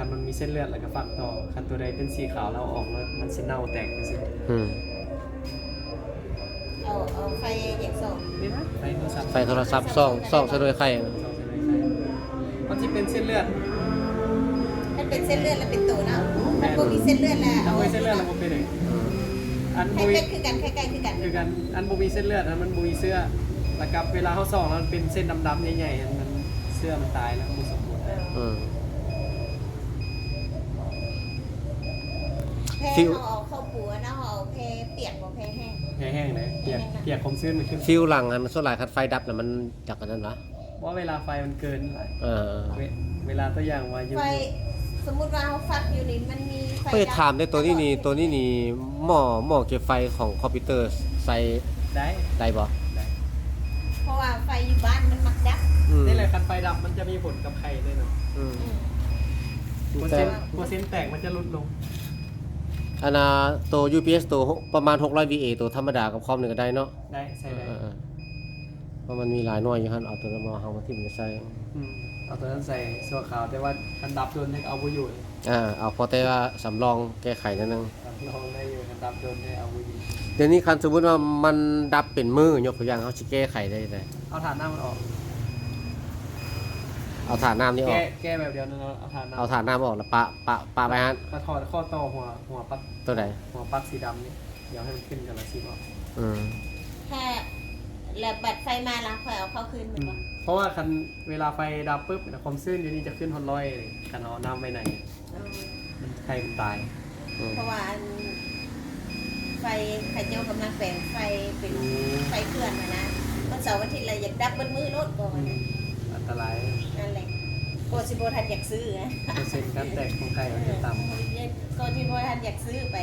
คันมันมีเส้นเลือดแล้วก็ฝักต่อคันตัวใดเป็นสีขาวเราออกแล้วมันสิเน่าแตกไปสิ เอาไฟแยกส่อง นี่นะไฟโทรศัพท์ซ่องซะด้วยไข่ ส่องเส้นเลือดมันที่เป็นเส้นเลือด มันเป็นเส้นเลือดแล้วเป็นตัวเนาะมันบ่มีเส้นเลือดแล้ว เอาไว้เส้นเลือดแล้วมันเป็นไงอัน ให้ บุย เป็นคือกันคล้ายๆคือกัน คือกันอันบุมีเส้นเลือดอันมันบุมีเสื้อแล้วกับเวลาเขาส่องแล้วมันเป็นเส้นดำๆใหญ่ๆมันเสื้อมันตายแล้วมันสมบูรณ์ แพ้เขาเอาเข้าปัวเนาะเอาแพ้เปียกบ่แพ้แห้ง แห้งๆเลยเปียกคมชื้นมันขึ้น ฟิลหลังอันส่วนหลายคันไฟดับแล้วมันจากกันนั้นวะ เพราะเวลาไฟมันเกินหลาย เวลาตัวอย่างว่าอยู่ ไฟสมมุติว่าเขาฟักอยู่นี่มันมีไฟ เพื่อถามได้ตัวนี้นี่หม้อเก็บไฟของคอมพิวเตอร์ใส่ ได้ ได้บ่ ได้ เพราะว่าไฟอยู่บ้านมันมักดับ นี่แหละคันไฟดับมันจะมีผลกับไข่ด้วยเนาะเปอร์ แต่ เซ็นต์แตกมันจะลดลง อันน่ะตัว UPS ตัวประมาณ600 VA ตัวธรรมดากับคอมนี่ก็ได้เนาะ ได้ใส่ได้ เพราะมันมีหลายหน่วยอยู่หั่นเอาตัวนั้นมาเฮามาทิ่มใส่ เอาตัวนั้นใส่สัวขาวแต่ว่าคันดับโดนเนี่ยเอาไว้อยู่ เอาพอแต่ว่าสำรองแก้ไขนั่นนึง ลองได้อยู่คันดับโดนได้เอาไว้อยู่ เดี๋ยวนี้คันสมมุติว่ามันดับเป็นมือยกตัวอย่างเฮาสิแก้ไขได้ได เอาถ่านหน้ามันออก เอาถ่านน้ำนี่ออก แก้แบบเดียวนึงเอาถ่านหน้า เอาถ่านน้ำออกแล้วปะไปหั่น มาถอดข้อต่อหัวปลั๊ก ตัวใด หัวปลั๊กสีดำนี่เดี๋ยวให้มันขึ้นกันละสิบออก แค่แล้วบัดไฟมาแล้วค่อยเอาเข้าคืนมันบ่ เพราะว่าคันเวลาไฟดับปุ๊บความซื่นเดี๋ยวนี้จะขึ้นฮอตร้อยคันเอาน้ำไปไหนมันไข่มันตาย เพราะว่าไฟไข่เจียวกำลังแปลงไฟเป็นไฟเคลื่อนนะวันเสาร์วันอาทิตย์อะไรอยากดับเบิ้มือโลดก่อน อันตราย นั่นแหละโกสิโบทันอยากซื้อนะ เปอร์เซ็นต์การแตกของไข่มันจะต่ำ โกสิโบทันอยากซื้อไป